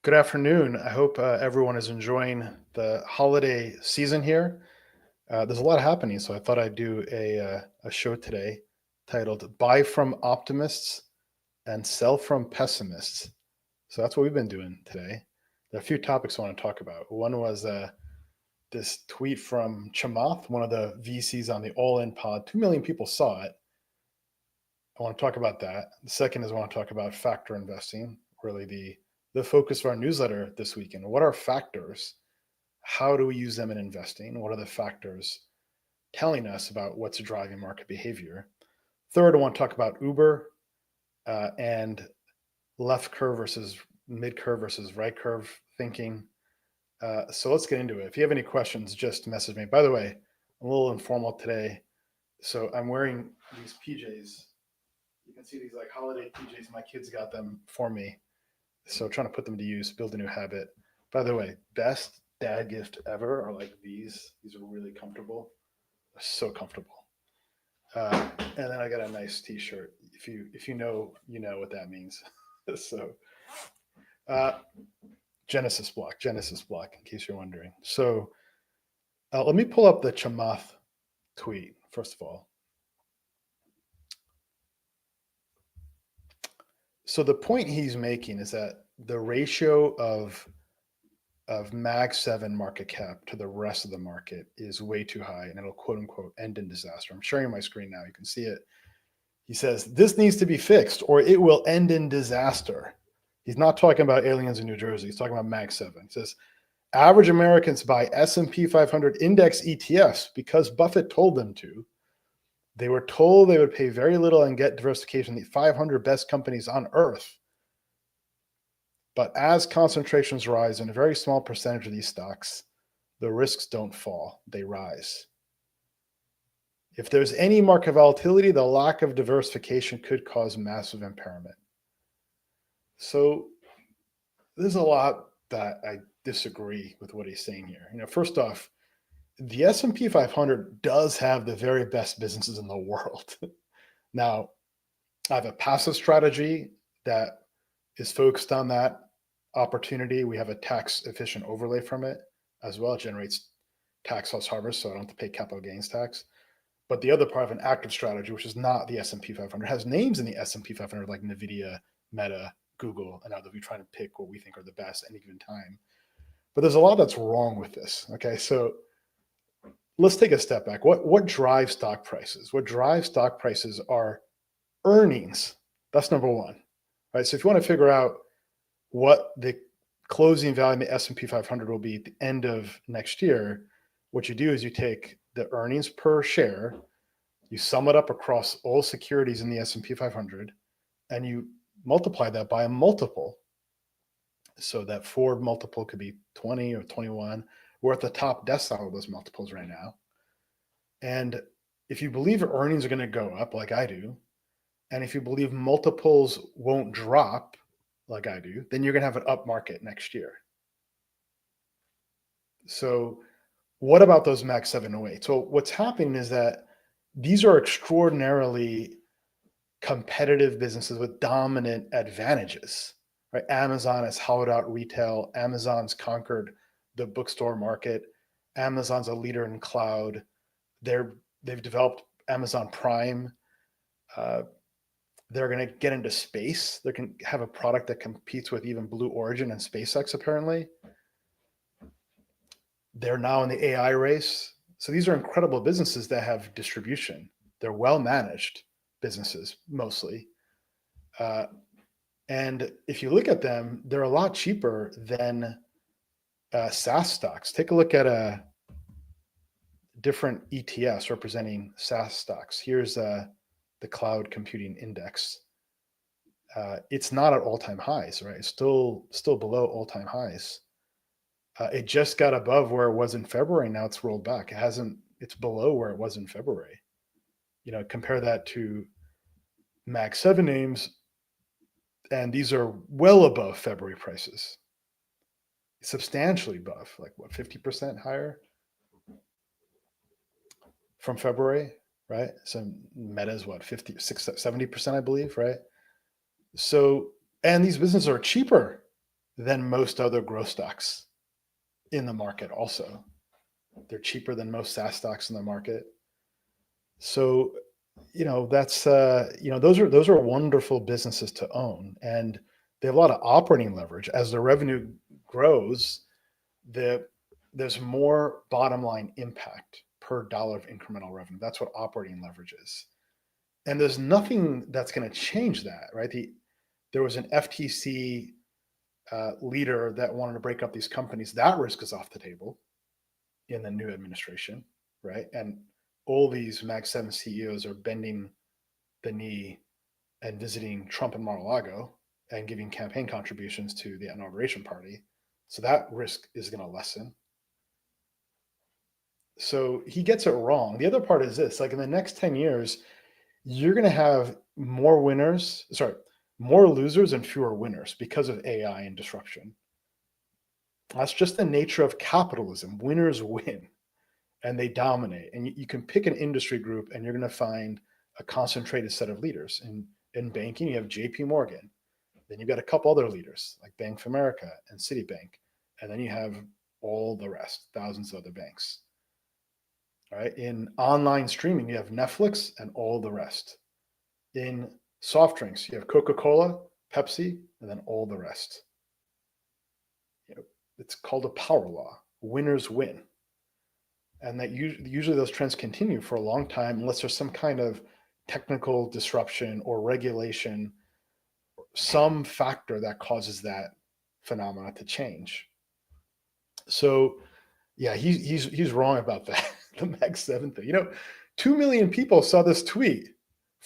Good afternoon. I hope everyone is enjoying the holiday season here. There's a lot happening, so I thought I'd do a show today titled Buy from Optimists and Sell from Pessimists. So that's what we've been doing today. There are a few topics I want to talk about. One was this tweet from Chamath, one of the VCs on the All In Pod. 2 million people saw it. I want to talk about that. The second is I want to talk about factor investing, really the focus of our newsletter this weekend. What are factors? How do we use them in investing? What are the factors telling us about what's driving market behavior? Third, I want to talk about Uber and left curve versus mid curve versus right curve thinking. So let's get into it. If you have any questions, just message me. By the way, I'm a little informal today. So I'm wearing these PJs. You can see these like holiday PJs. My kids got them for me. So trying to put them to use, build a new habit. By the way, best dad gift ever are like these. These are really comfortable. They're so comfortable. And then I got a nice T-shirt. If you know, you know what that means. So uh, Genesis block, in case you're wondering. So let me pull up the Chamath tweet first of all. So the point he's making is that the ratio of Mag 7 market cap to the rest of the market is way too high and it'll quote unquote end in disaster. I'm sharing my screen now. You can see it. He says, this needs to be fixed or it will end in disaster. He's not talking about aliens in New Jersey. He's talking about Mag 7. He says, average Americans buy S&P 500 index ETFs because Buffett told them to. They were told they would pay very little and get diversification in the 500 best companies on earth. But as concentrations rise in a very small percentage of these stocks, the risks don't fall, they rise. If there's any market volatility, the lack of diversification could cause massive impairment. So there's a lot that I disagree with what he's saying here. First off, the S&P 500 does have the very best businesses in the world. Now, I have a passive strategy that is focused on that opportunity. We have a tax efficient overlay from it as well. It generates tax loss harvest, so I don't have to pay capital gains tax. But the other part of an active strategy, which is not the S&P 500, has names in the S&P 500 like NVIDIA, Meta, Google, and others. We try to pick what we think are the best at any given time. But there's a lot that's wrong with this. Okay, so let's take a step back. What drives stock prices? What drives stock prices are earnings. That's number one. Right. So if you want to figure out what the closing value in the S&P 500 will be at the end of next year, what you do is you take the earnings per share, you sum it up across all securities in the S&P 500, and you multiply that by a multiple. So that forward multiple could be 20 or 21. We're at the top decile of those multiples right now. And if you believe earnings are going to go up like I do, and if you believe multiples won't drop like I do, then you're going to have an up market next year. So what about those Mag 708? So what's happening is that these are extraordinarily competitive businesses with dominant advantages, right? Amazon has hollowed out retail. Amazon's conquered the bookstore market. Amazon's a leader in cloud. They've developed Amazon Prime. They're going to get into space. They can have a product that competes with even Blue Origin and SpaceX, apparently. They're now in the AI race. So these are incredible businesses that have distribution. They're well-managed businesses, mostly. And if you look at them, they're a lot cheaper than SaaS stocks. Take a look at different ETFs representing SaaS stocks. Here's the cloud computing index. It's not at all-time highs, right? It's still below all-time highs. It just got above where it was in February. Now it's rolled back. It's below where it was in February. Compare that to Mag 7 names, and these are well above February prices. Substantially above, like what, 50% higher from February, right? So Meta is what, 50, 60, 70%, I believe, right? So, and these businesses are cheaper than most other growth stocks in the market also. They're cheaper than most SaaS stocks in the market. So, that's those are wonderful businesses to own, and they have a lot of operating leverage. As the revenue grows, the there's more bottom line impact per dollar of incremental revenue. That's what operating leverage is. And there's nothing that's going to change that, right? There was an FTC leader that wanted to break up these companies. That risk is off the table in the new administration, right? And all these Mag 7 CEOs are bending the knee and visiting Trump and Mar-a-Lago and giving campaign contributions to the inauguration party. So that risk is going to lessen. So he gets it wrong. The other part is this, like in the next 10 years, you're going to have more losers and fewer winners because of AI and disruption. That's just the nature of capitalism. Winners win and they dominate. And you can pick an industry group and you're going to find a concentrated set of leaders. In banking, you have JP Morgan. Then you've got a couple other leaders like Bank of America and Citibank. And then you have all the rest, thousands of other banks. All right. In online streaming, you have Netflix and all the rest. In soft drinks, you have Coca-Cola, Pepsi, and then all the rest. It's called a power law. Winners win. And that usually those trends continue for a long time unless there's some kind of technical disruption or regulation, some factor that causes that phenomena to change. So yeah, he's wrong about that. The Mag 7 thing. 2 million people saw this tweet.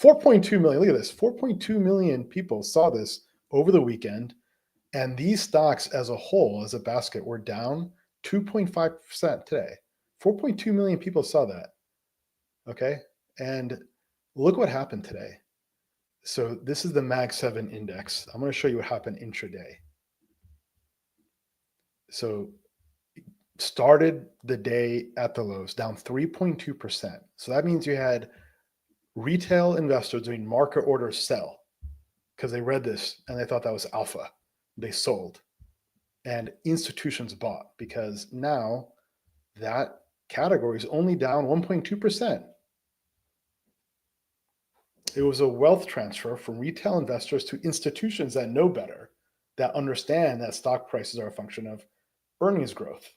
4.2 million. Look at this. 4.2 million people saw this over the weekend. And these stocks as a whole, as a basket, were down 2.5% today. 4.2 million people saw that. Okay. And look what happened today. So this is the Mag 7 index. I'm going to show you what happened intraday. So started the day at the lows, down 3.2%. So that means you had retail investors doing market order sell because they read this and they thought that was alpha. They sold. And institutions bought because now that category is only down 1.2%. It was a wealth transfer from retail investors to institutions that know better, that understand that stock prices are a function of earnings growth.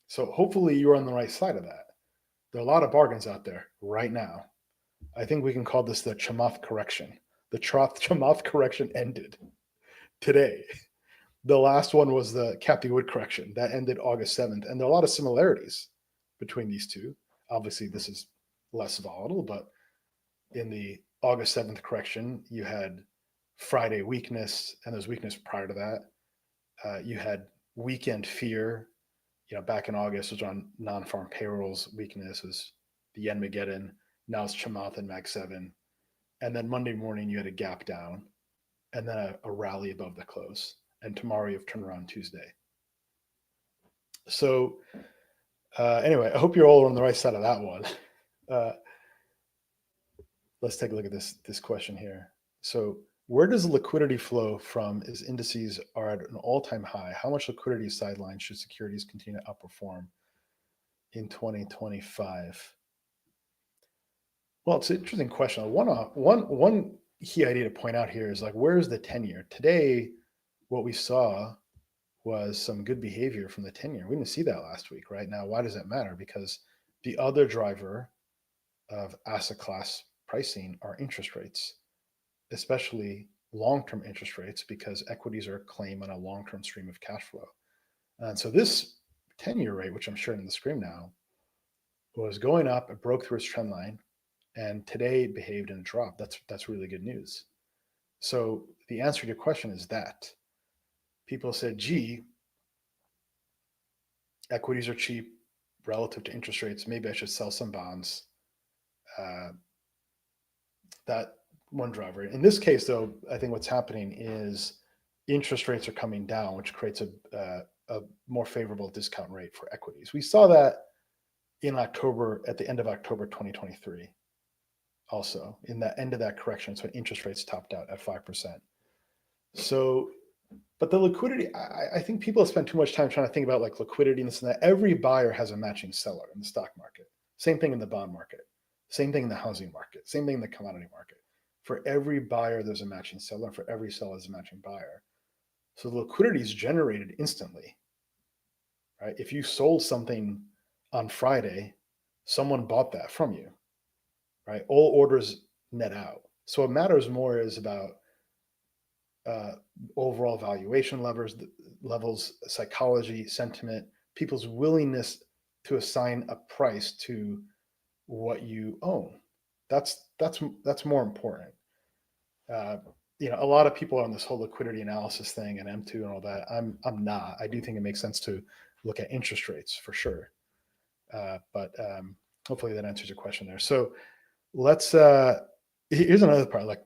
So hopefully you're on the right side of that. There are a lot of bargains out there right now. I think we can call this the Chamath correction. The Chamath correction ended today. The last one was the Cathie Wood correction that ended August 7th. And there are a lot of similarities between these two. Obviously, this is less volatile, but in the August 7th correction, you had Friday weakness, and there's weakness prior to that. You had weekend fear. Back in August was on non-farm payrolls. Weakness was the Yenmageddon. Now it's Chamath and Mag 7. And then Monday morning, you had a gap down and then a rally above the close. And tomorrow you have turnaround Tuesday. So anyway, I hope you're all on the right side of that one. Let's take a look at this question here. So where does liquidity flow from as indices are at an all-time high? How much liquidity sideline should securities continue to outperform in 2025? Well, it's an interesting question. One key idea to point out here is like, where's the 10-year? Today, what we saw was some good behavior from the 10-year. We didn't see that last week, right? Now, why does that matter? Because the other driver of asset class pricing are interest rates, especially long-term interest rates, because equities are a claim on a long-term stream of cash flow. And so this 10-year rate, which I'm sharing on the screen now, was going up. It broke through its trend line, and today it behaved in a drop. That's really good news. So the answer to your question is that people said, gee, equities are cheap relative to interest rates. Maybe I should sell some bonds. That one driver. In this case, though, I think what's happening is interest rates are coming down, which creates a more favorable discount rate for equities. We saw that in October, at the end of October 2023. Also, in the end of that correction, so interest rates topped out at 5%. So But the liquidity, I think people have spent too much time trying to think about like liquidity and this and that. Every buyer has a matching seller in the stock market. Same thing in the bond market. Same thing in the housing market. Same thing in the commodity market. For every buyer, there's a matching seller. And for every seller, there's a matching buyer. So the liquidity is generated instantly, right? If you sold something on Friday, someone bought that from you, right? All orders net out. So what matters more is about uh, overall valuation levels, psychology, sentiment, people's willingness to assign a price to what you own. That's more important. Uh, a lot of people are on this whole liquidity analysis thing and M2 and all that. I'm not. I do think it makes sense to look at interest rates for sure. But hopefully that answers your question there. So let's. Here's another part. Like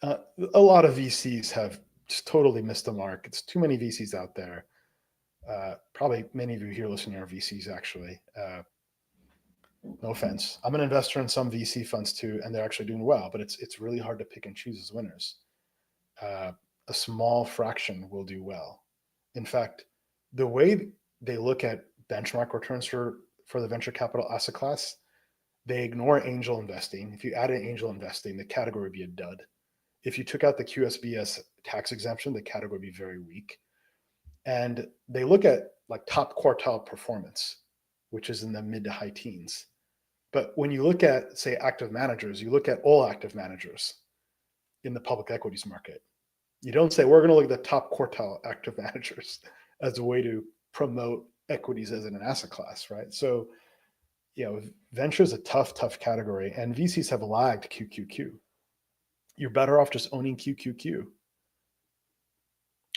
a lot of VCs have just totally missed the mark. It's too many VCs out there. Probably many of you here listening are VCs actually. No offense. I'm an investor in some VC funds too, and they're actually doing well, but it's really hard to pick and choose as winners. A small fraction will do well. In fact, the way they look at benchmark returns for the venture capital asset class, they ignore angel investing. If you add in angel investing, the category would be a dud. If you took out the QSBS tax exemption, the category would be very weak. And they look at like top quartile performance, which is in the mid to high teens. But when you look at, say, active managers, you look at all active managers in the public equities market. You don't say, we're going to look at the top quartile active managers as a way to promote equities as an asset class, right? So, venture is a tough category, and VCs have lagged QQQ. You're better off just owning QQQ.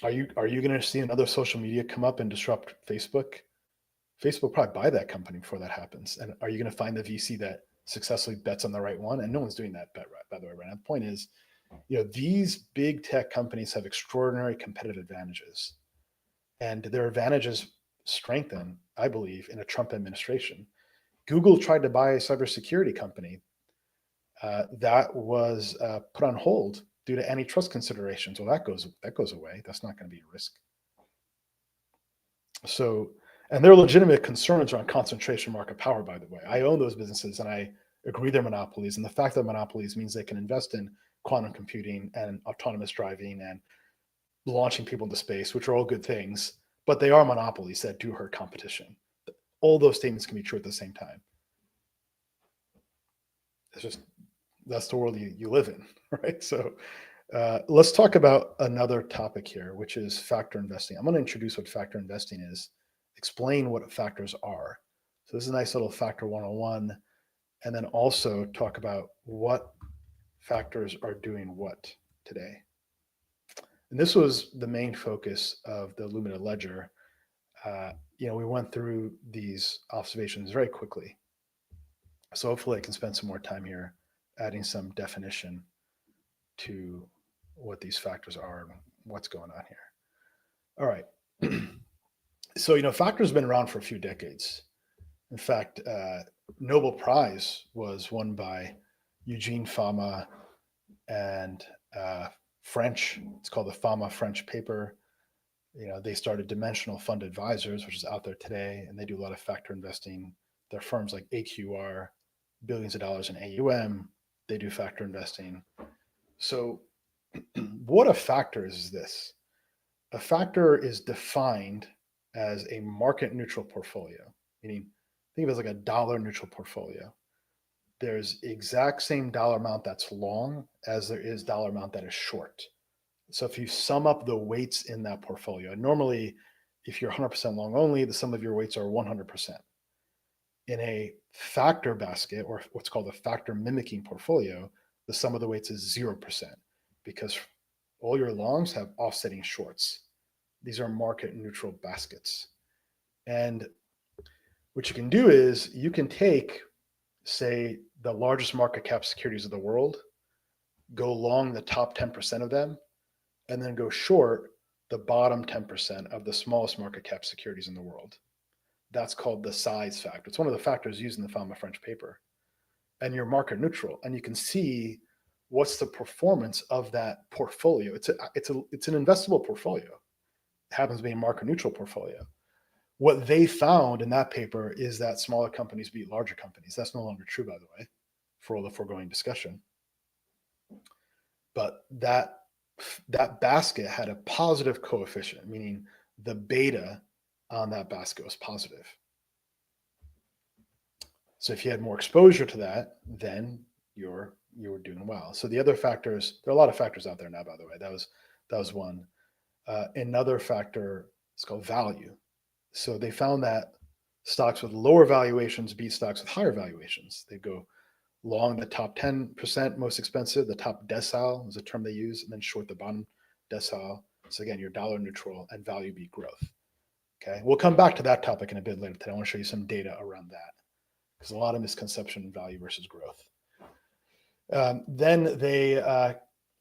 Are you going to see another social media come up and disrupt Facebook? Facebook will probably buy that company before that happens. And are you going to find the VC that successfully bets on the right one? And no one's doing that bet, by the way, right now. The point is, these big tech companies have extraordinary competitive advantages. And their advantages strengthen, I believe, in a Trump administration. Google tried to buy a cybersecurity company that was put on hold due to antitrust considerations. Well, that goes away. That's not going to be a risk. So, and there are legitimate concerns around concentration market power, by the way. I own those businesses and I agree they're monopolies. And the fact that monopolies means they can invest in quantum computing and autonomous driving and launching people into space, which are all good things, but they are monopolies that do hurt competition. All those statements can be true at the same time. That's the world you live in, right? So let's talk about another topic here, which is factor investing. I'm going to introduce what factor investing is, explain what factors are. So this is a nice little factor 101, and then also talk about what factors are doing what today. And this was the main focus of the Lumida ledger. We went through these observations very quickly. So hopefully I can spend some more time here adding some definition to what these factors are and what's going on here. All right. So, factors have been around for a few decades. In fact, Nobel Prize was won by Eugene Fama and French. It's called the Fama French paper. They started Dimensional Fund Advisors, which is out there today, and they do a lot of factor investing. There are firms like AQR, billions of dollars in AUM. They do factor investing. So what a factor is this? A factor is defined as a market neutral portfolio, meaning think of it as like a dollar neutral portfolio. There's exact same dollar amount that's long as there is dollar amount that is short. So if you sum up the weights in that portfolio, and normally if you're 100% long only, the sum of your weights are 100%. In a factor basket, or what's called a factor mimicking portfolio, the sum of the weights is 0%, because all your longs have offsetting shorts. These are market neutral baskets. And what you can do is you can take, say, the largest market cap securities of the world, go long the top 10% of them, and then go short the bottom 10% of the smallest market cap securities in the world. That's called the size factor. It's one of the factors used in the Fama French paper. And you're market neutral, and you can see what's the performance of that portfolio. It's an investable portfolio. happens to be a market neutral portfolio. What they found in that paper is that smaller companies beat larger companies. That's no longer true, by the way, for all the foregoing discussion. But that basket had a positive coefficient, meaning the beta on that basket was positive. So if you had more exposure to that, then you were doing well. So the other factors, there are a lot of factors out there now, by the way. That was one. Another factor is called value. So they found that stocks with lower valuations beat stocks with higher valuations. They go long the top 10% most expensive, the top decile is a term they use, and then short the bottom decile. So again, you're dollar neutral and value beat growth. Okay, we'll come back to that topic in a bit later today. I want to show you some data around that because a lot of misconception in value versus growth. Then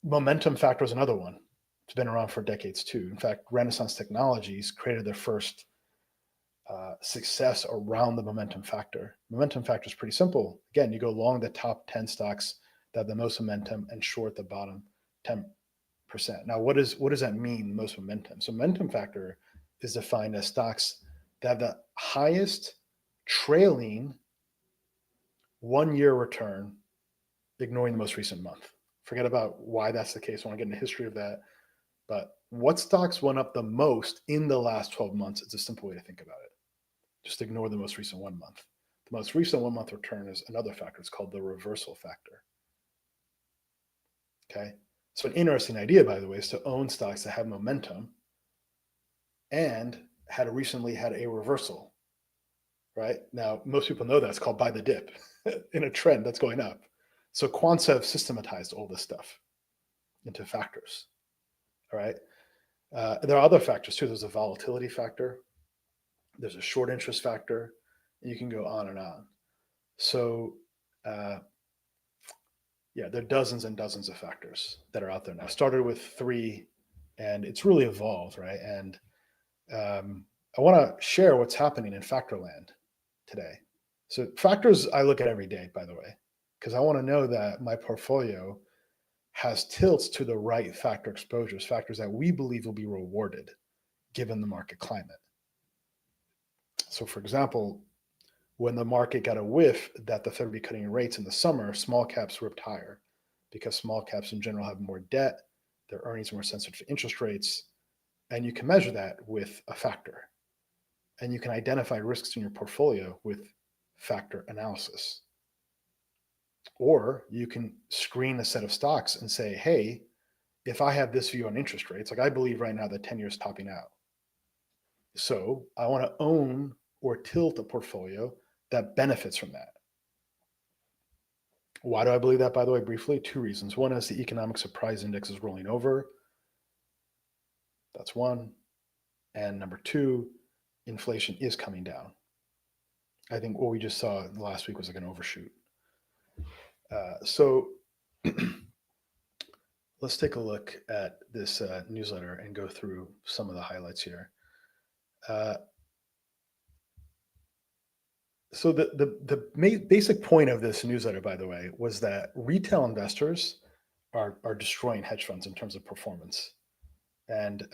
momentum factor is another one. It's been around for decades too. In fact, Renaissance Technologies created their first success around the momentum factor. Momentum factor is pretty simple. Again, you go long the top 10 stocks that have the most momentum and short the bottom 10%. Now, what does that mean, most momentum? So momentum factor is defined as stocks that have the highest trailing 1 year return, ignoring the most recent month. Forget about why that's the case. I want to get into the history of that. But what stocks went up the most in the last 12 months? It's a simple way to think about it. Just ignore the most recent 1 month. The most recent 1 month return is another factor. It's called the reversal factor. Okay. So an interesting idea, by the way, is to own stocks that have momentum and recently had a reversal. Right now, most people know that it's called buy the dip in a trend that's going up. So quants have systematized all this stuff into factors. All right. There are other factors too. There's a volatility factor. There's a short interest factor. And you can go on and on. So, there are dozens and dozens of factors that are out there now. Started with 3, and it's really evolved, right? And I want to share what's happening in factor land today. So factors I look at every day, by the way, because I want to know that my portfolio has tilts to the right factor exposures, factors that we believe will be rewarded given the market climate. So for example, when the market got a whiff that the Fed would be cutting rates in the summer, small caps ripped higher because small caps in general have more debt, their earnings are more sensitive to interest rates, and you can measure that with a factor. And you can identify risks in your portfolio with factor analysis. Or you can screen a set of stocks and say, hey, if I have this view on interest rates, like I believe right now the 10 years topping out. So I want to own or tilt a portfolio that benefits from that. Why do I believe that, by the way, briefly? 2 reasons. One is the economic surprise index is rolling over. That's one. And number 2, inflation is coming down. I think what we just saw last week was like an overshoot. So let's take a look at this newsletter and go through some of the highlights here. So the basic point of this newsletter, by the way, was that retail investors are destroying hedge funds in terms of performance. And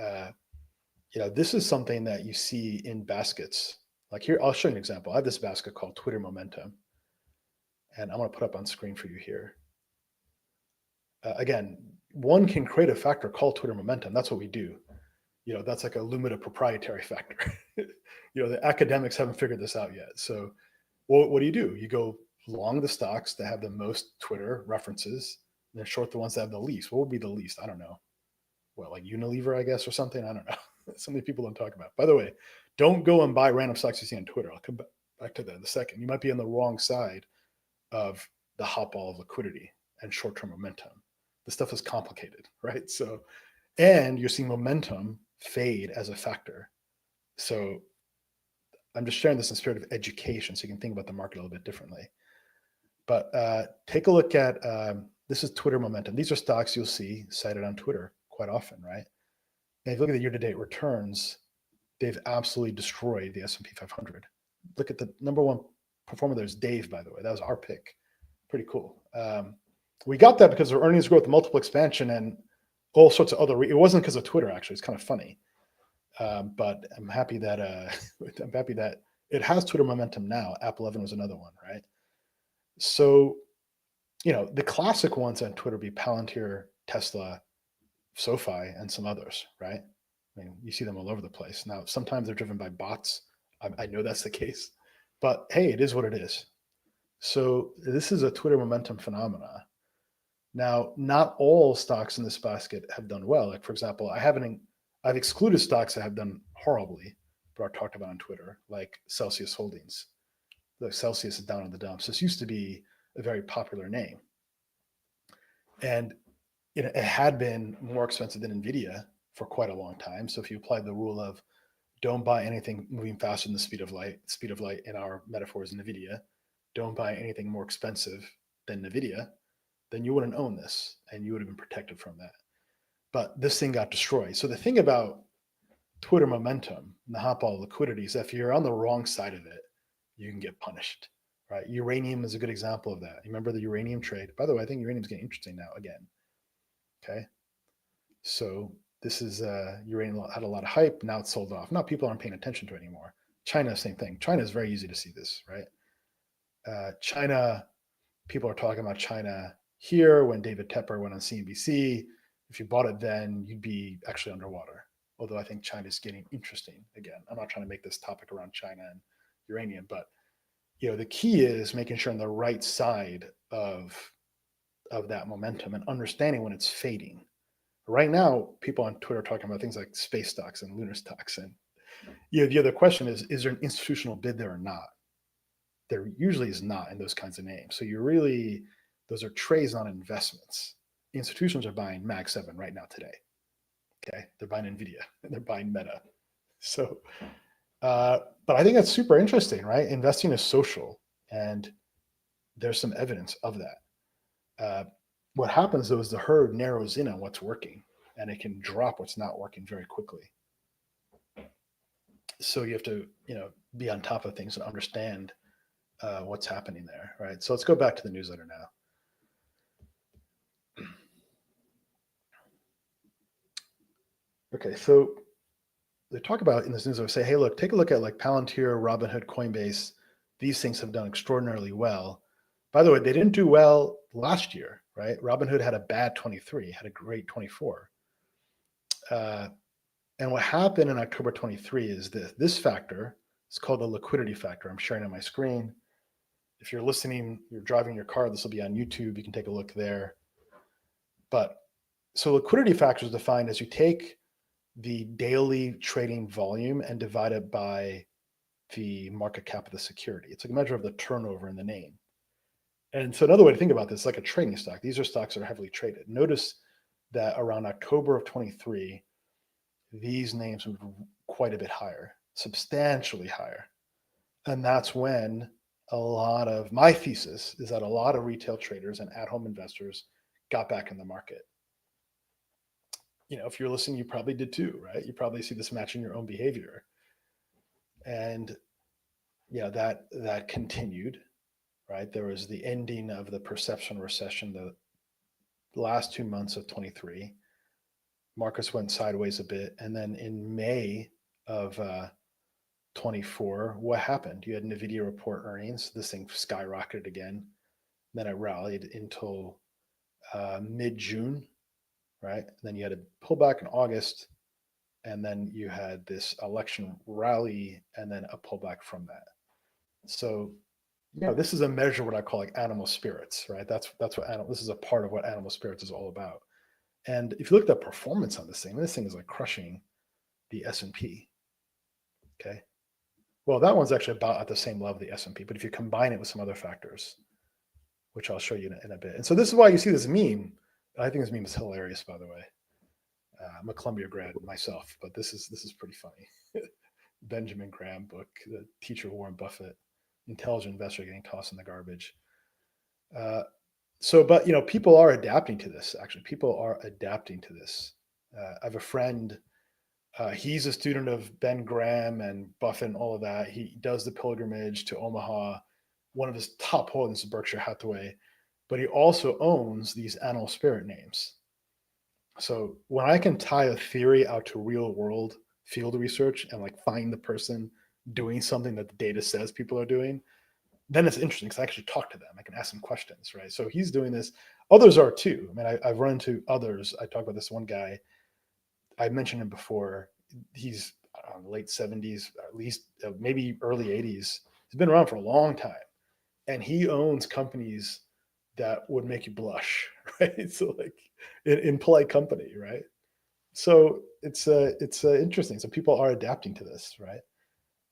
this is something that you see in baskets. Like here, I'll show you an example. I have this basket called Twitter Momentum, and I'm going to put up on screen for you here. Again, one can create a factor called Twitter Momentum. That's what we do. That's like a Lumida proprietary factor. The academics haven't figured this out yet. So what do? You go long the stocks that have the most Twitter references, and then short the ones that have the least. What would be the least? I don't know. What, like Unilever, I guess, or something? I don't know. Something people don't talk about. By the way, don't go and buy random stocks you see on Twitter. I'll come back to that in a second. You might be on the wrong side of the hot ball of liquidity and short-term momentum. The stuff is complicated, right? So, and you're seeing momentum fade as a factor. So I'm just sharing this in the spirit of education so you can think about the market a little bit differently. But take a look at, this is Twitter Momentum. These are stocks you'll see cited on Twitter quite often, right? And if you look at the year-to-date returns, they've absolutely destroyed the S&P 500. Look at the number one performer there is Dave, by the way. That was our pick. Pretty cool. We got that because of earnings growth, multiple expansion, and all sorts of other. It wasn't because of Twitter, actually. It's kind of funny. But I'm happy that I'm happy that it has Twitter momentum now. App 11 was another one, right? So the classic ones on Twitter be Palantir, Tesla, SoFi, and some others, right? I mean, you see them all over the place. Now, sometimes they're driven by bots. I know that's the case, but hey, it is what it is. So this is a Twitter momentum phenomena. Now, not all stocks in this basket have done well. Like, for example, I've excluded stocks that have done horribly, but are talked about on Twitter, like Celsius Holdings. The Celsius is down in the dumps. This used to be a very popular name, and it had been more expensive than Nvidia for quite a long time. So if you apply the rule of don't buy anything moving faster than the speed of light in our metaphor is Nvidia, don't buy anything more expensive than Nvidia, then you wouldn't own this and you would have been protected from that. But this thing got destroyed. So the thing about Twitter momentum and the hot ball liquidity is if you're on the wrong side of it, you can get punished, right? Uranium is a good example of that. You remember the uranium trade? By the way, I think uranium is getting interesting now again. Okay. So this is uranium had a lot of hype. Now it's sold off. Now people aren't paying attention to it anymore. China, same thing. China is very easy to see this, right? China, people are talking about China here when David Tepper went on CNBC. If you bought it then, you'd be actually underwater. Although I think China's getting interesting again. I'm not trying to make this topic around China and uranium, but the key is making sure on the right side of that momentum and understanding when it's fading. Right now, people on Twitter are talking about things like space stocks and lunar stocks. And the other question is there an institutional bid there or not? There usually is not in those kinds of names. So those are trades, not investments. Institutions are buying Mag 7 right now today. Okay. They're buying NVIDIA and they're buying Meta. So, but I think that's super interesting, right? Investing is social and there's some evidence of that. What happens though is the herd narrows in on what's working and it can drop what's not working very quickly. So you have to, be on top of things and understand what's happening there, right? So let's go back to the newsletter now. Okay, so they talk about in this newsletter, say, hey, look, take a look at like Palantir, Robinhood, Coinbase. These things have done extraordinarily well. By the way, they didn't do well last year, right? Robinhood had a bad 23, had a great 24. And what happened in October 23 is this factor, it's called the liquidity factor. I'm sharing on my screen. If you're listening, you're driving your car, this will be on YouTube. You can take a look there. But so liquidity factor is defined as you take the daily trading volume and divide it by the market cap of the security. It's a measure of the turnover in the name. And so another way to think about this is like a trading stock. These are stocks that are heavily traded. Notice that around October of 23, these names moved quite a bit higher, substantially higher. And that's when my thesis is that a lot of retail traders and at-home investors got back in the market. If you're listening, you probably did too, right? You probably see this matching your own behavior. And that continued, right? There was the ending of the perception recession, the last 2 months of 23. Markets went sideways a bit. And then in May of 24, what happened? You had NVIDIA report earnings. This thing skyrocketed again. Then it rallied until mid-June, right? And then you had a pullback in August. And then you had this election rally and then a pullback from that. So, this is a measure of what I call like animal spirits, right? That's what this is a part of what animal spirits is all about. And if you look at the performance on this thing is like crushing the S&P. Okay. Well, that one's actually about at the same level of the S&P, but if you combine it with some other factors, which I'll show you in a bit. And so this is why you see this meme. I think this meme is hilarious, by the way. I'm a Columbia grad myself, but this is pretty funny. Benjamin Graham book, the teacher of Warren Buffett, intelligent investor getting tossed in the garbage. But people are adapting to this. Actually, people are adapting to this. I have a friend. He's a student of Ben Graham and Buffett and all of that. He does the pilgrimage to Omaha. One of his top holdings is Berkshire Hathaway, but he also owns these animal spirit names. So when I can tie a theory out to real world field research and like find the person doing something that the data says people are doing, then it's interesting because I actually talk to them. I can ask them questions, right? So he's doing this. Others are too. I mean, I've run into others. I talk about this one guy. I mentioned him before. He's late 70s, at least maybe early 80s. He's been around for a long time, and he owns companies that would make you blush, right? So like in polite company, right? So it's interesting. So people are adapting to this, right?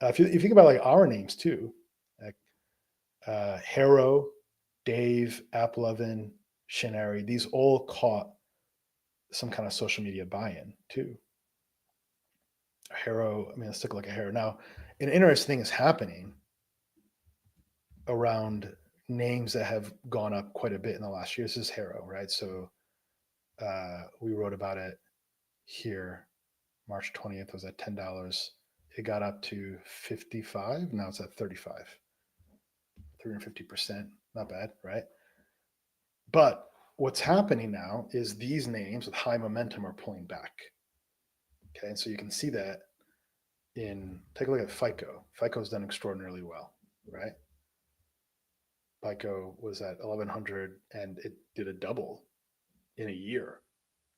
If you think about like our names too, like Harrow, Dave, AppLovin, Shinari, these all caught some kind of social media buy-in too. Harrow, I mean, let's take a look at Harrow. Now, an interesting thing is happening around names that have gone up quite a bit in the last year. This is Harrow, right? So we wrote about it here. March 20th was at $10. It got up to 55. Now it's at 35. 350%. Not bad, right? But what's happening now is these names with high momentum are pulling back. Okay, and so you can see that take a look at FICO. FICO's done extraordinarily well, right? FICO was at 1100 and it did a double in a year.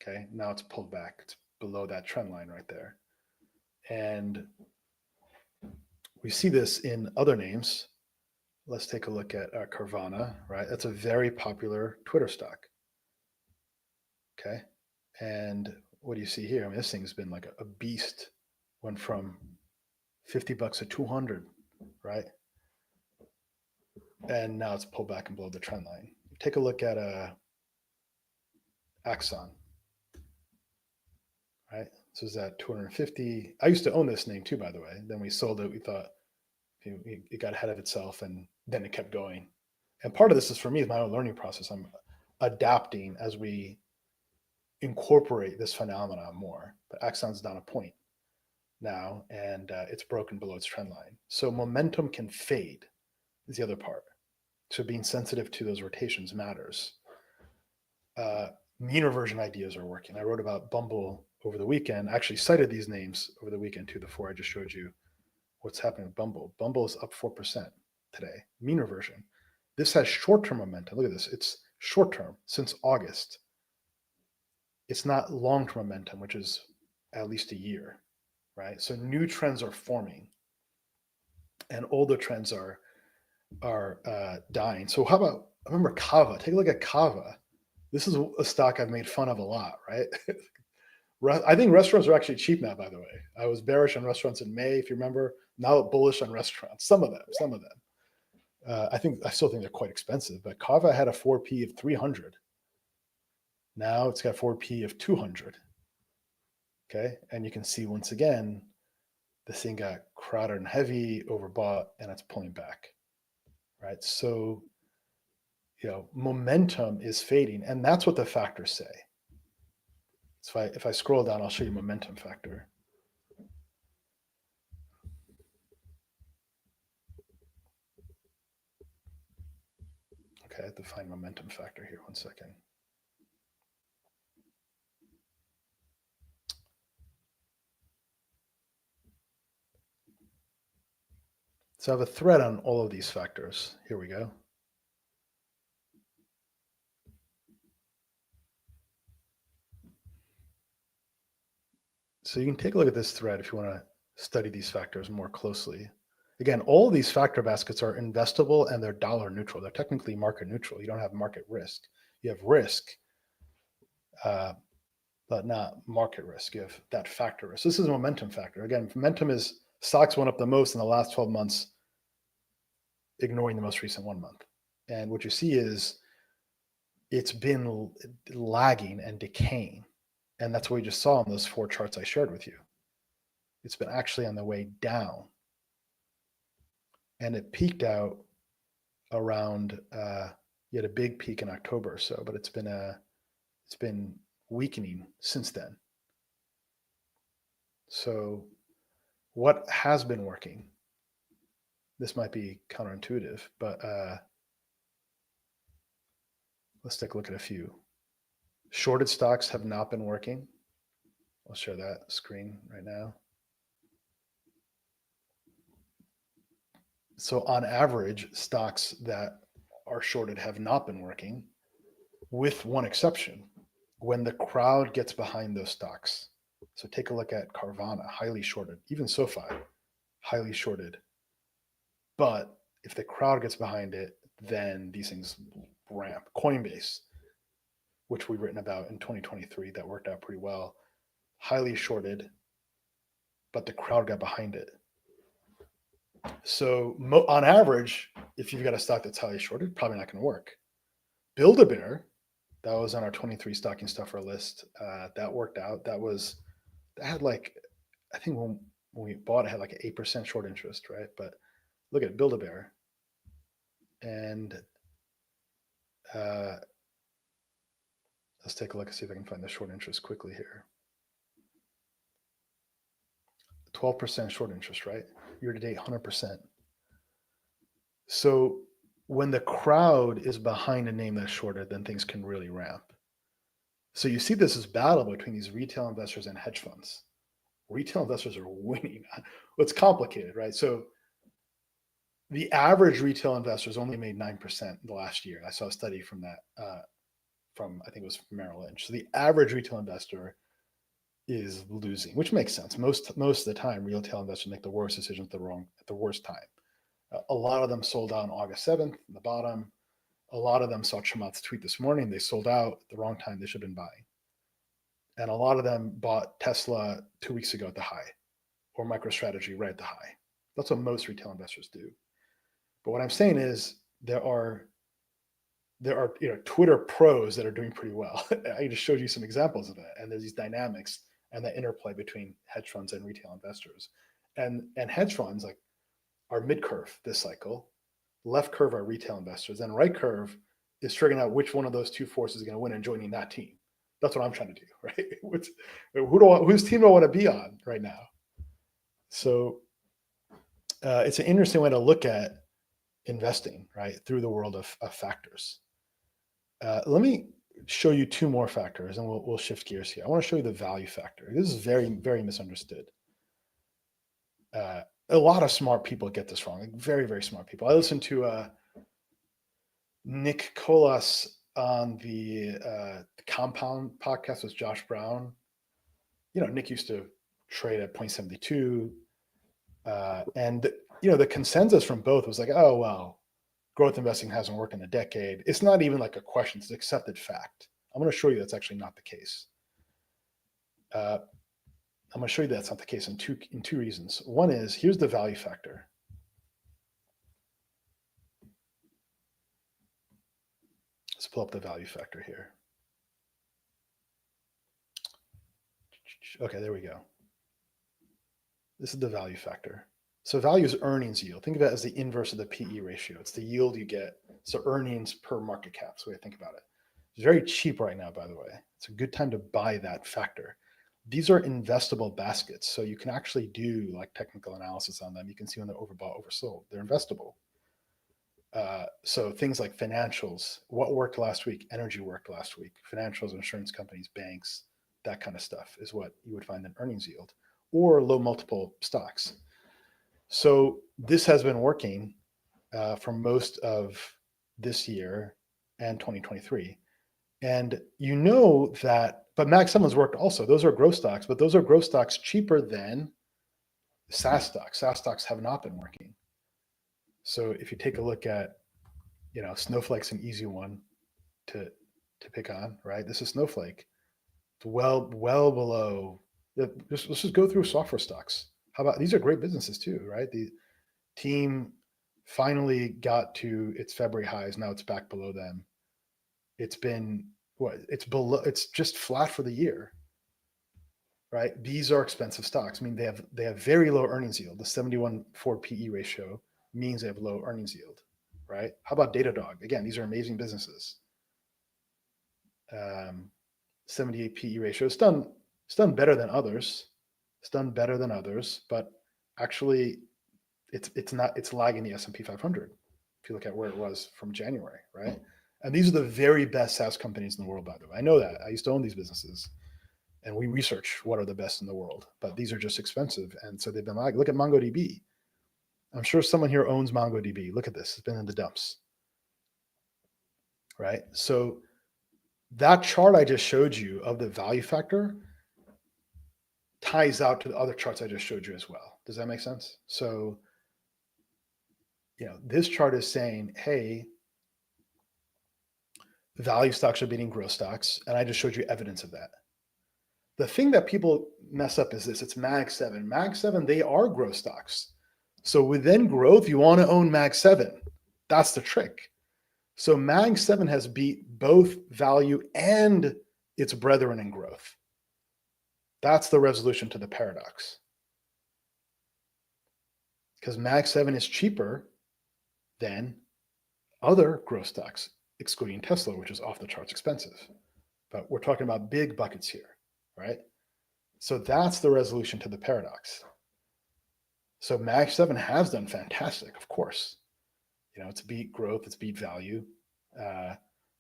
Okay, now it's pulled back. It's below that trend line right there. And we see this in other names. Let's take a look at Carvana, right? That's a very popular Twitter stock. Okay. And what do you see here? I mean, this thing's been like a beast. Went from $50 to 200, right? And now it's pulled back and below the trend line. Take a look at Axon, right? So is that 250? I used to own this name too, by the way. Then we sold it. We thought it got ahead of itself, and then it kept going. And part of this is for me is my own learning process. I'm adapting as we incorporate this phenomenon more. But Axon's down a point now, and it's broken below its trend line. So momentum can fade is the other part. So being sensitive to those rotations matters. Mean reversion ideas are working. I wrote about Bumble over the weekend. I actually cited these names over the weekend too, the four I just showed you. What's happening with Bumble? Bumble is up 4% today. Mean reversion. This has short-term momentum. Look at this. It's short-term since August. It's not long-term momentum, which is at least a year, right? So new trends are forming, and older trends are dying. So how about, I remember Kava. Take a look at Kava. This is a stock I've made fun of a lot, right? I think restaurants are actually cheap now, by the way. I was bearish on restaurants in May, if you remember. Now bullish on restaurants. Some of them. I still think they're quite expensive, but Kava had a 4P of 300. Now it's got 4P of 200. Okay. And you can see once again, this thing got crowded and heavy, overbought, and it's pulling back. Right. So, momentum is fading, and that's what the factors say. So if I scroll down, I'll show you momentum factor. Okay, I have to find momentum factor here. 1 second. So I have a thread on all of these factors. Here we go. So you can take a look at this thread if you want to study these factors more closely. Again, all of these factor baskets are investable and they're dollar neutral. They're technically market neutral. You don't have market risk. You have risk, but not market risk. You have that factor risk. This is a momentum factor. Again, momentum is stocks went up the most in the last 12 months, ignoring the most recent 1 month. And what you see is it's been lagging and decaying. And that's what we just saw in those four charts I shared with you. It's been actually on the way down. And it peaked out around, you had a big peak in October or so, but it's been weakening since then. So what has been working? This might be counterintuitive, but let's take a look at a few. Shorted stocks have not been working. I'll share that screen right now. So on average, stocks that are shorted have not been working, with one exception: when the crowd gets behind those stocks. So take a look at Carvana, highly shorted, even SoFi, highly shorted. But if the crowd gets behind it, then these things ramp. Coinbase, which we've written about in 2023, that worked out pretty well, highly shorted, but the crowd got behind it. So on average, if you've got a stock that's highly shorted, probably not going to work. Build-A-Bear, that was on our 23 stocking stuffer list. That worked out. That had like, I think when we bought it, had like an 8% short interest, right? But look at Build-A-Bear. And let's take a look and see if I can find the short interest quickly here. 12% short interest, right? Year to date, 100%. So when the crowd is behind a name that's shorted, then things can really ramp. So you see this as battle between these retail investors and hedge funds. Retail investors are winning. It's complicated, right? So the average retail investors only made 9% in the last year. I saw a study from that, I think it was from Merrill Lynch. So the average retail investor is losing, which makes sense. Most of the time, retail investors make the worst decisions at the worst time. A lot of them sold out on August 7th, the bottom. A lot of them saw Chamath's tweet this morning. They sold out at the wrong time. They should have been buying. And a lot of them bought Tesla 2 weeks ago at the high, or MicroStrategy right at the high. That's what most retail investors do. But what I'm saying is there are Twitter pros that are doing pretty well. I just showed you some examples of that. And there's these dynamics and the interplay between hedge funds and retail investors. And hedge funds like are mid curve this cycle, left curve are retail investors, and right curve is figuring out which one of those two forces is going to win and joining that team. That's what I'm trying to do, right? Whose team do I want to be on right now? So it's an interesting way to look at investing, right, through the world of factors. Let me show you two more factors, and we'll shift gears here. I want to show you the value factor. This is very, very misunderstood. A lot of smart people get this wrong. Like very, very smart people. I listened to Nick Colas on the Compound podcast with Josh Brown. Nick used to trade at 0.72, and the consensus from both was like, oh well, growth investing hasn't worked in a decade. It's not even like a question; it's an accepted fact. I'm going to show you that's actually not the case. I'm going to show you that's not the case in two reasons. One is, here's the value factor. Let's pull up the value factor here. Okay, there we go. This is the value factor. So value is earnings yield. Think of it as the inverse of the PE ratio. It's the yield you get. So earnings per market cap. So we think about it. It's very cheap right now, by the way. It's a good time to buy that factor. These are investable baskets. So you can actually do like technical analysis on them. You can see when they're overbought, oversold. They're investable. So things like financials, what worked last week? Energy worked last week. Financials, insurance companies, banks, that kind of stuff is what you would find in earnings yield, or low multiple stocks. So this has been working for most of this year and 2023. And but Mag 7's worked also. Those are growth stocks, but those are growth stocks cheaper than SaaS stocks. SaaS stocks have not been working. So if you take a look at, Snowflake's an easy one to pick on, right? This is Snowflake. It's well below. Let's just go through software stocks. How about, these are great businesses too, right? The team finally got to its February highs. Now it's back below them. It's been it's just flat for the year, right? These are expensive stocks. I mean, they have very low earnings yield. The 71 Ford PE ratio means they have low earnings yield, right? How about Datadog? Again, these are amazing businesses. 78 PE ratio. It's done better than others. But actually it's lagging the S&P 500 if you look at where it was from January, right? And these are the very best SaaS companies in the world, by the way. I know that. I used to own these businesses, and we research what are the best in the world, but these are just expensive, and so they've been lagging. Look at MongoDB. I'm sure someone here owns MongoDB. Look at this. It's been in the dumps, right? So that chart I just showed you of the value factor ties out to the other charts I just showed you as well. Does that make sense? So, this chart is saying, hey, value stocks are beating growth stocks. And I just showed you evidence of that. The thing that people mess up is this. It's Mag 7. Mag 7, they are growth stocks. So within growth, you want to own Mag 7. That's the trick. So Mag 7 has beat both value and its brethren in growth. That's the resolution to the paradox. Because Mag 7 is cheaper than other growth stocks, excluding Tesla, which is off the charts expensive. But we're talking about big buckets here, right? So that's the resolution to the paradox. So Mag 7 has done fantastic, of course. It's beat growth, it's beat value.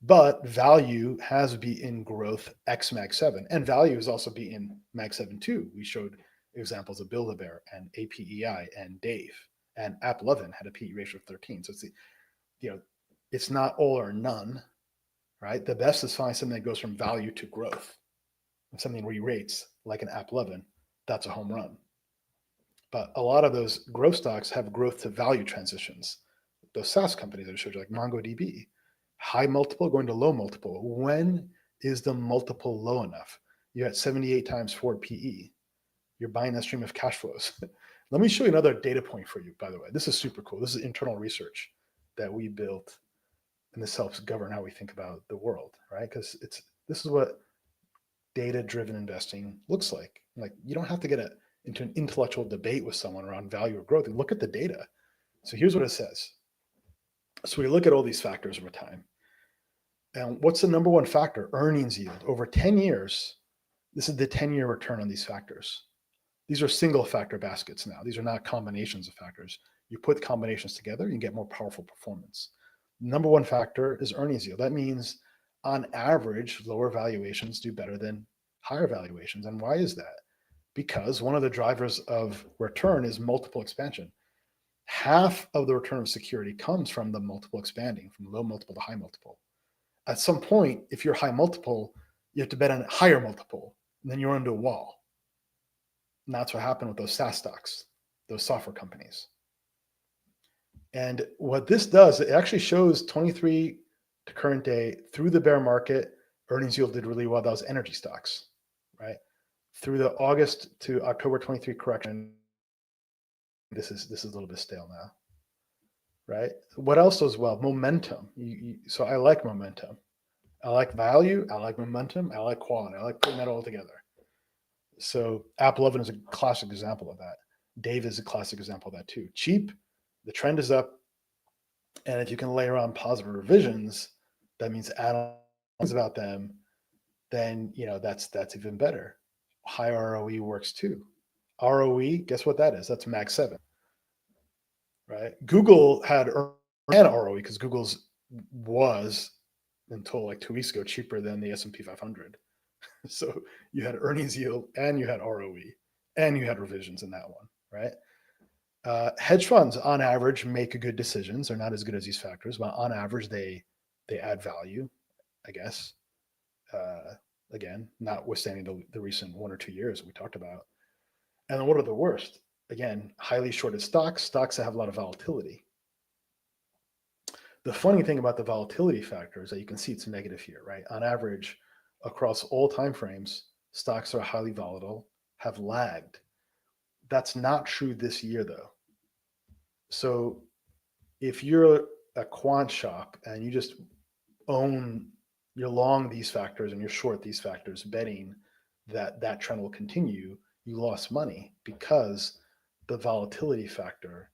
But value has beaten growth X Mag 7, and value has also beaten Mag 7 too. We showed examples of Build-A-Bear and APEI and Dave, and App 11 had a PE ratio of 13. So it's not all or none, right? The best is find something that goes from value to growth, and something re-rates like an App 11. That's a home run. But a lot of those growth stocks have growth to value transitions. Those SaaS companies I showed you, like MongoDB, high multiple going to low multiple. When is the multiple low enough? You're at 78 times forward PE. You're buying that stream of cash flows. Let me show you another data point for you, by the way. This is super cool. This is internal research that we built, and this helps govern how we think about the world, right? Because this is what data-driven investing looks like. Like, you don't have to get into an intellectual debate with someone around value or growth. And look at the data. So here's what it says. So we look at all these factors over time. And what's the number one factor? Earnings yield. Over 10 years, this is the 10-year return on these factors. These are single factor baskets now. These are not combinations of factors. You put combinations together, you get more powerful performance. Number one factor is earnings yield. That means on average, lower valuations do better than higher valuations. And why is that? Because one of the drivers of return is multiple expansion. Half of the return of security comes from the multiple expanding, from low multiple to high multiple. At some point, if you're high multiple, you have to bet on a higher multiple, and then you're into a wall. And that's what happened with those SaaS stocks, those software companies. And what this does, it actually shows 23 to current day through the bear market, earnings yield did really well. That was energy stocks, right? Through the August to October 23 correction, this is a little bit stale now, right? What else does well? Momentum. So I like momentum. I like value. I like momentum. I like quality. I like putting that all together. So App 11 is a classic example of that. Dave is a classic example of that too. Cheap, the trend is up, and if you can layer on positive revisions, that means add-ons about them, then that's even better. High ROE works too. ROE, guess what that is? That's Mag 7, right? Google had ROE because Google's was until like 2 weeks ago cheaper than the S&P 500. So you had earnings yield and you had ROE and you had revisions in that one, right? Hedge funds on average make good decisions. They're not as good as these factors, but on average they add value, I guess. Again, notwithstanding the recent 1 or 2 years we talked about. And then what are the worst? Again, highly shorted stocks that have a lot of volatility. The funny thing about the volatility factor is that you can see it's negative here, right? On average, across all time frames, stocks are highly volatile, have lagged. That's not true this year, though. So if you're a quant shop and you just you're long these factors and you're short these factors, betting that trend will continue, you lost money because the volatility factor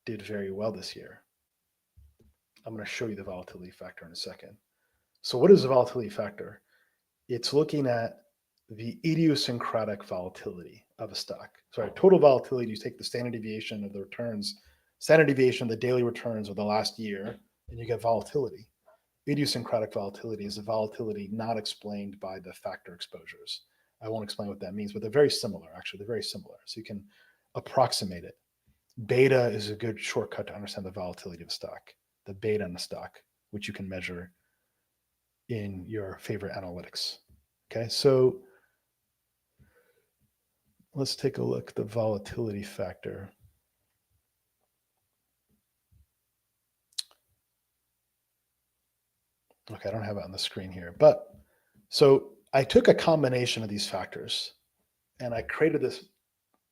did very well this year. I'm going to show you the volatility factor in a second. So what is the volatility factor? It's looking at the idiosyncratic volatility of a stock. Sorry, total volatility, you take the standard deviation of the returns, standard deviation of the daily returns of the last year, and you get volatility. Idiosyncratic volatility is the volatility not explained by the factor exposures. I won't explain what that means, but they're very similar, actually. They're very similar. So you can approximate it. Beta is a good shortcut to understand the volatility of a stock, the beta in the stock, which you can measure in your favorite analytics. Okay, so let's take a look at the volatility factor. Okay, I don't have it on the screen here, but so I took a combination of these factors and I created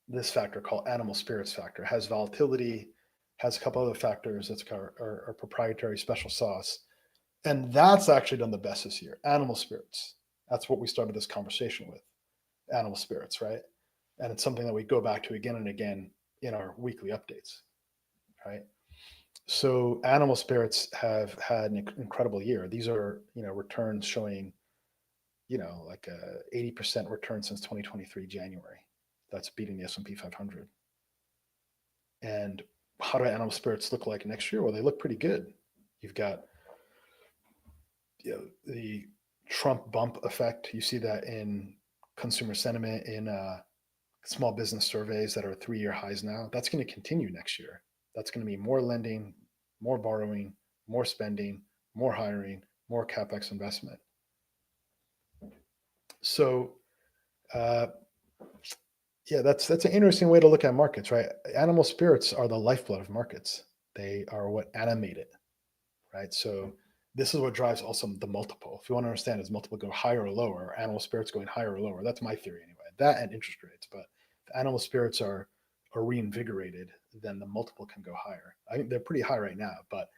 this factor called animal spirits factor. It has volatility, has a couple other factors. That's our proprietary special sauce. And that's actually done the best this year. Animal spirits. That's what we started this conversation with. Animal spirits, right? And it's something that we go back to again and again in our weekly updates, right? So animal spirits have had an incredible year. These are, returns showing, like a 80% return since 2023 January. That's beating the S&P 500. And how do animal spirits look like next year? Well, they look pretty good. You've got the Trump bump effect. You see that in consumer sentiment, in small business surveys that are 3-year highs now. That's going to continue next year. That's going to be more lending, more borrowing, more spending, more hiring, more capex investment. So, that's an interesting way to look at markets, right? Animal spirits are the lifeblood of markets. They are what animate it, right? So this is what drives also the multiple. If you want to understand, is multiple go higher or lower, or animal spirits going higher or lower? That's my theory anyway. That and interest rates. But if animal spirits are reinvigorated, then the multiple can go higher. I think they're pretty high right now, but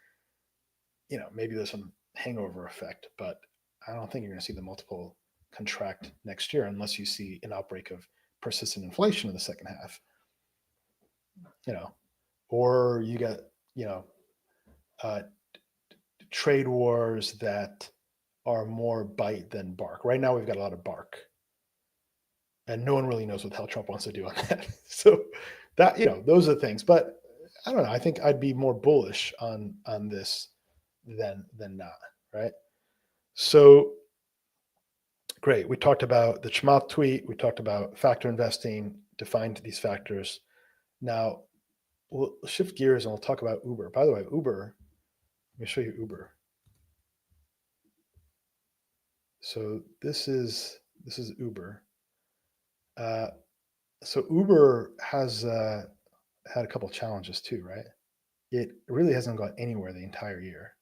maybe there's some hangover effect. But I don't think you're going to see the multiple contract next year unless you see an outbreak of persistent inflation in the second half. Or you get uh, trade wars that are more bite than bark. Right now, we've got a lot of bark, and no one really knows what the hell Trump wants to do on that. So that those are the things. But I don't know. I think I'd be more bullish on this than not. Right. So great. We talked about the Chamath tweet. We talked about factor investing, defined these factors. Now we'll shift gears and we'll talk about Uber. By the way, Uber. Let me show you Uber. So this is Uber. So Uber has had a couple of challenges too, right? It really hasn't gone anywhere the entire year.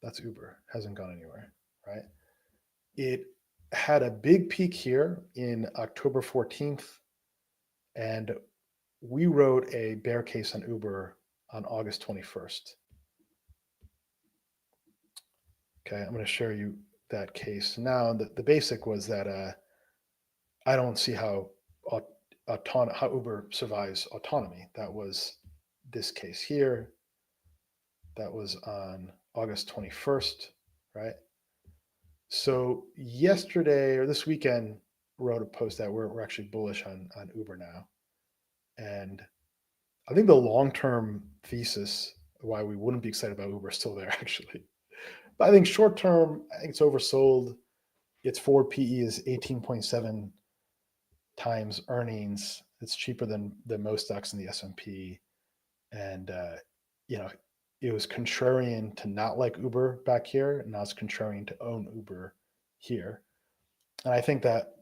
That's Uber, hasn't gone anywhere, right? It had a big peak here in October 14th, and we wrote a bear case on Uber on August 21st. Okay, I'm going to share you that case now. The basic was that I don't see how Uber survives autonomy. That was this case here. That was on August 21st, right? So yesterday or this weekend, wrote a post that we're actually bullish on Uber now, and I think the long-term thesis why we wouldn't be excited about Uber is still there actually. But I think short-term, I think it's oversold. Its forward PE is 18.7 times earnings. It's cheaper than most stocks in the S&P, and it was contrarian to not like Uber back here, and now it's contrarian to own Uber here. And I think that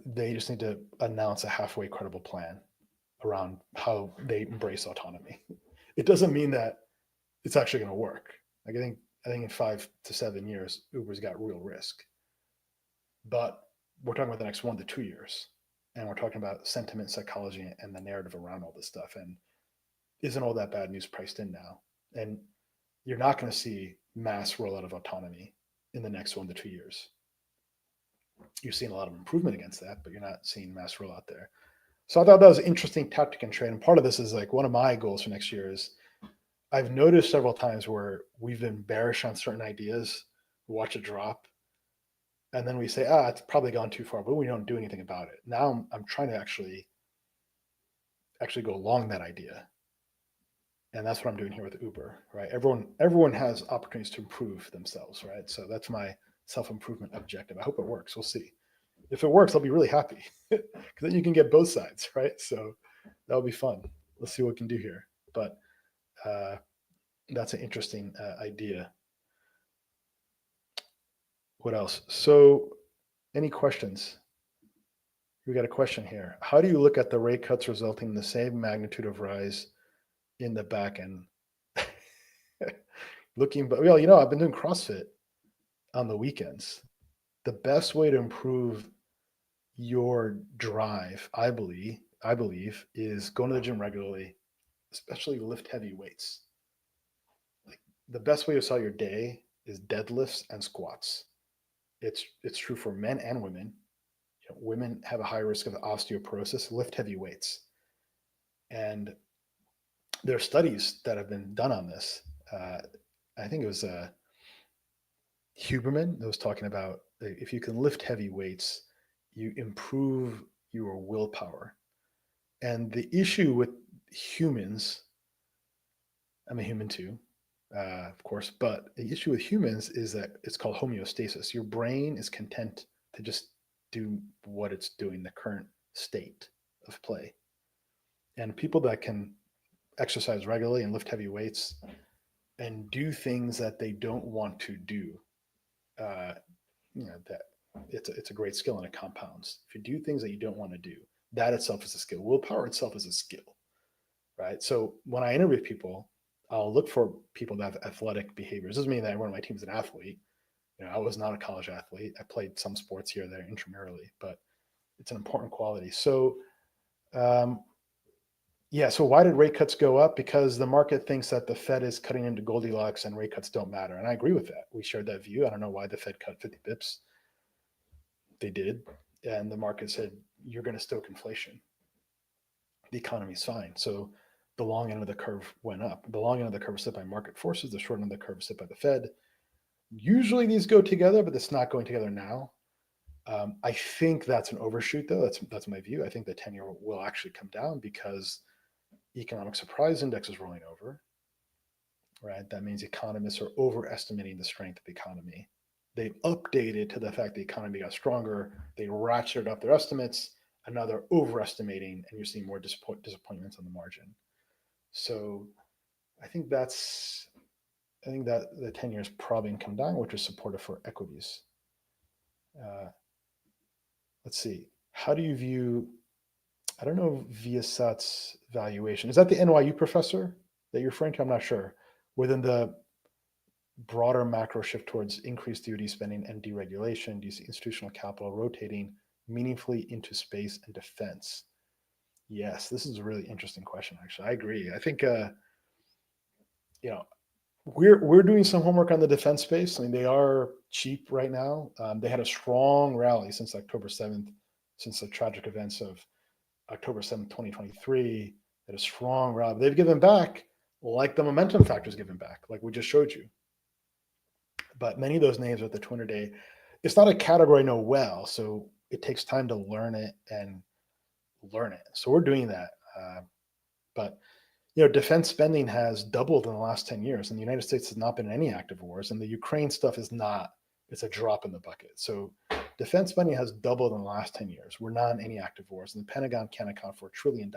they just need to announce a halfway credible plan around how they embrace autonomy. It doesn't mean that it's actually going to work. Like I think in 5 to 7 years, Uber's got real risk. But we're talking about the next 1 to 2 years. And we're talking about sentiment psychology and the narrative around all this stuff. And isn't all that bad news priced in now? And you're not going to see mass rollout of autonomy in the next 1 to 2 years. You're seeing a lot of improvement against that, but you're not seeing mass rollout there. So I thought that was an interesting tactic and trade. And part of this is like one of my goals for next year is I've noticed several times where we've been bearish on certain ideas, watch it drop, and then we say, it's probably gone too far, but we don't do anything about it. Now I'm trying to actually go along that idea. And that's what I'm doing here with Uber, right? Everyone has opportunities to improve themselves, right? So that's my self-improvement objective. I hope it works. We'll see. If it works, I'll be really happy because then you can get both sides, right? So That'll be fun. Let's see what we can do here. But uh, that's an interesting idea. What else? So, any questions? We got a question here. How do you look at the rate cuts resulting in the same magnitude of rise in the back end? Looking, but well, I've been doing CrossFit on the weekends. The best way to improve your drive, I believe, is going to the gym regularly, especially lift heavy weights. Like the best way to start your day is deadlifts and squats. It's true for men and women. Women have a high risk of osteoporosis. Lift heavy weights, and there are studies that have been done on this. I think it was Huberman that was talking about if you can lift heavy weights, you improve your willpower. And the issue with humans, I'm a human too, of course, but the issue with humans is that it's called homeostasis. Your brain is content to just do what it's doing, the current state of play. And people that can exercise regularly and lift heavy weights and do things that they don't want to do, uh, that it's a great skill and it compounds. If you do things that you don't want to do, that itself is a skill. Willpower itself is a skill, right? So when I interview people, I'll look for people that have athletic behaviors. This doesn't mean that everyone on my team is an athlete. I was not a college athlete. I played some sports here or there intramurally, but it's an important quality. So, um, yeah. So why did rate cuts go up? Because the market thinks that the Fed is cutting into Goldilocks and rate cuts don't matter. And I agree with that. We shared that view. I don't know why the Fed cut 50 bips. They did. And the market said, you're going to stoke inflation. The economy's fine. So the long end of the curve went up. The long end of the curve is set by market forces. The short end of the curve is set by the Fed. Usually these go together, but it's not going together now. I think that's an overshoot, though. That's my view. I think the 10-year will actually come down because economic surprise index is rolling over, right? That means economists are overestimating the strength of the economy. They've updated to the fact the economy got stronger. They ratcheted up their estimates, and now they're overestimating, and you're seeing more disappointments on the margin. So I think that the 10 years probably can come down, which is supportive for equities. Uh, let's see. How do you view? I don't know Viasat's valuation. Is that the NYU professor that you're referring to? I'm not sure. Within the broader macro shift towards increased DoD spending and deregulation, do you see institutional capital rotating meaningfully into space and defense? Yes, this is a really interesting question. Actually, I agree. I think you know we're doing some homework on the defense space. I mean, they are cheap right now. They had a strong rally since October 7th, since the tragic events of October 7th, 2023. They had a strong rally. They've given back like the momentum factors given back, like we just showed you. But many of those names are at the 200-day. It's not a category I know well, so it takes time to learn it and learn it. So we're doing that. But defense spending has doubled in the last 10 years, and the United States has not been in any active wars, and the Ukraine stuff is not, it's a drop in the bucket. So defense spending has doubled in the last 10 years. We're not in any active wars, and the Pentagon can't account for $1 trillion.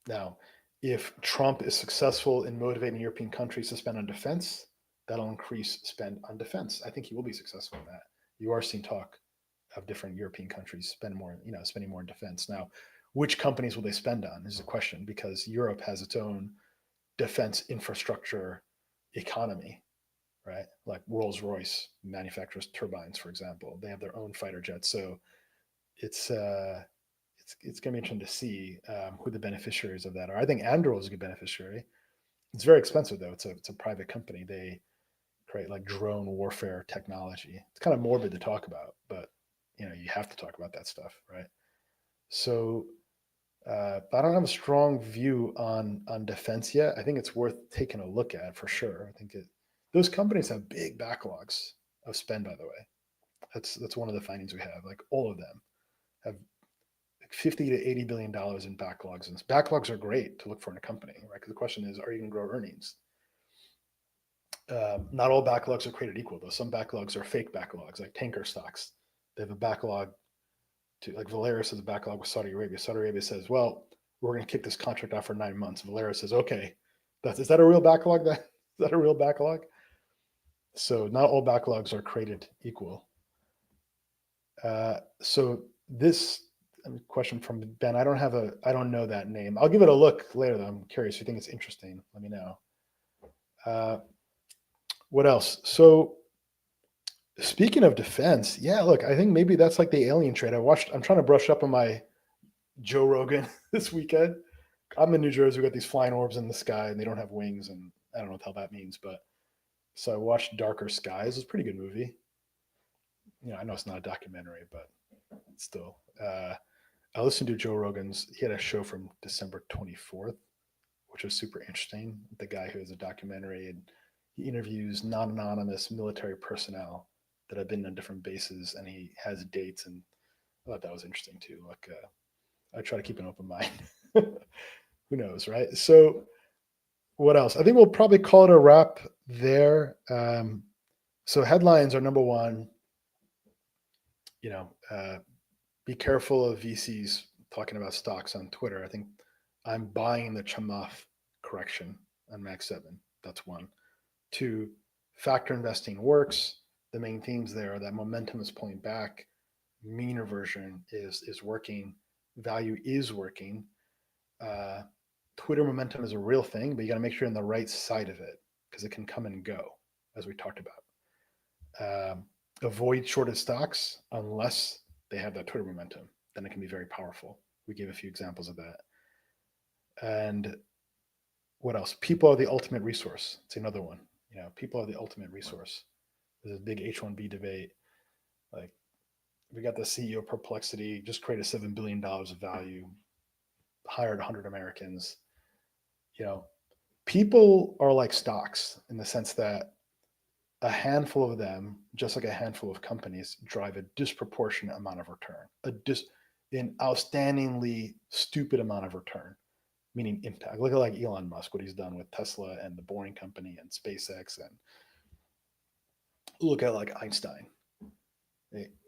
Now, if Trump is successful in motivating European countries to spend on defense, that'll increase spend on defense. I think he will be successful in that. You are seeing talk of different European countries spending more in defense. Now, which companies will they spend on is the question, because Europe has its own defense infrastructure economy, right? Like Rolls-Royce manufactures turbines, for example. They have their own fighter jets. So it's it's going to be interesting to see who the beneficiaries of that are. I think Anduril is a good beneficiary. It's very expensive though. It's a private company. They create like drone warfare technology. It's kind of morbid to talk about, but you have to talk about that stuff, right? So I don't have a strong view on defense yet. I think it's worth taking a look at for sure. I think those companies have big backlogs of spend. By the way, that's one of the findings we have. Like all of them have 50 to 80 billion dollars in backlogs, and backlogs are great to look for in a company, right? Because the question is, are you going to grow earnings? Not all backlogs are created equal, though. Some backlogs are fake backlogs, like tanker stocks. They have a backlog to, like, Valeris has a backlog with Saudi Arabia. Saudi Arabia says, well, we're going to kick this contract off for 9 months. Valeris says, okay, is that a real backlog? Is that a real backlog? So not all backlogs are created equal. So this question from Ben, I don't know that name. I'll give it a look later though. I'm curious. If you think it's interesting, let me know. What else? So speaking of defense, yeah, look, I think maybe that's like the alien trade. I'm trying to brush up on my Joe Rogan this weekend. I'm in New Jersey. We got these flying orbs in the sky and they don't have wings. And I don't know what the hell that means, but so I watched Darker Skies. It's a pretty good movie. I know it's not a documentary, but still. I listened to Joe Rogan's, he had a show from December 24th, which was super interesting. The guy who has a documentary, and he interviews non-anonymous military personnel that have been on different bases, and he has dates, and I thought that was interesting too. Like, I try to keep an open mind. Who knows, right? So what else? I think we'll probably call it a wrap there. So headlines are number one. Be careful of VCs talking about stocks on Twitter. I think I'm buying the Chamath correction on Mag 7. That's one. Two, factor investing works. The main themes there are that momentum is pulling back, mean reversion is working, value is working. Twitter momentum is a real thing, but you got to make sure you're on the right side of it because it can come and go, as we talked about. Avoid shorted stocks unless they have that Twitter momentum. Then it can be very powerful. We gave a few examples of that. And what else? People are the ultimate resource. It's another one. People are the ultimate resource. There's a big H-1B debate. Like, we got the CEO of Perplexity, just created $7 billion of value, hired 100 Americans. People are like stocks in the sense that a handful of them, just like a handful of companies, drive a disproportionate amount of return, an outstandingly stupid amount of return, meaning impact. Look at like Elon Musk, what he's done with Tesla and the Boring Company and SpaceX, and look at like Einstein.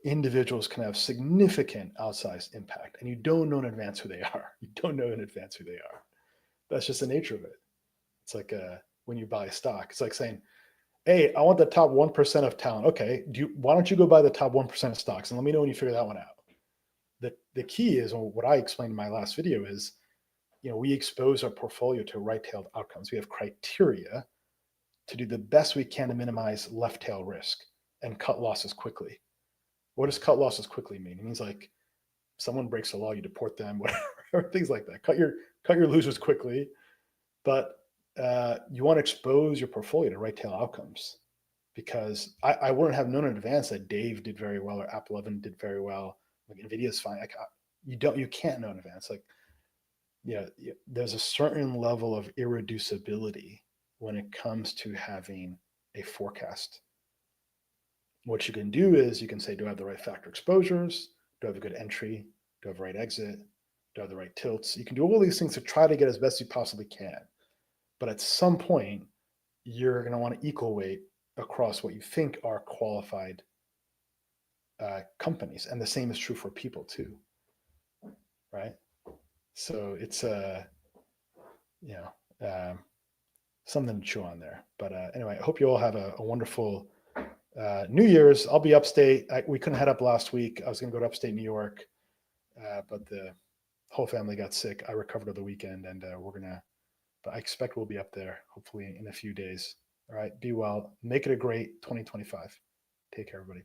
Individuals can have significant outsized impact, and you don't know in advance who they are. You don't know in advance who they are. That's just the nature of it. It's like when you buy stock, it's like saying, hey, I want the top 1% of town. Okay, why don't you go buy the top 1% of stocks and let me know when you figure that one out. The key is, what I explained in my last video is, we expose our portfolio to right-tailed outcomes. We have criteria to do the best we can to minimize left-tail risk and cut losses quickly. What does cut losses quickly mean? It means like someone breaks the law, you deport them, whatever, things like that. Cut your losers quickly, but you want to expose your portfolio to right-tail outcomes, because I wouldn't have known in advance that Dave did very well or Apple 11 did very well. Like Nvidia is fine. Like you can't know in advance. Like, there's a certain level of irreducibility when it comes to having a forecast. What you can do is you can say, do I have the right factor exposures? Do I have a good entry? Do I have the right exit? Do I have the right tilts? You can do all these things to try to get as best you possibly can. But at some point, you're going to want to equal weight across what you think are qualified companies. And the same is true for people too, right? So it's something to chew on there. But anyway, I hope you all have a wonderful New Year's. I'll be upstate. We couldn't head up last week. I was going to go to upstate New York, but the whole family got sick. I recovered over the weekend, and but I expect we'll be up there hopefully in a few days. All right, be well. Make it a great 2025. Take care, everybody.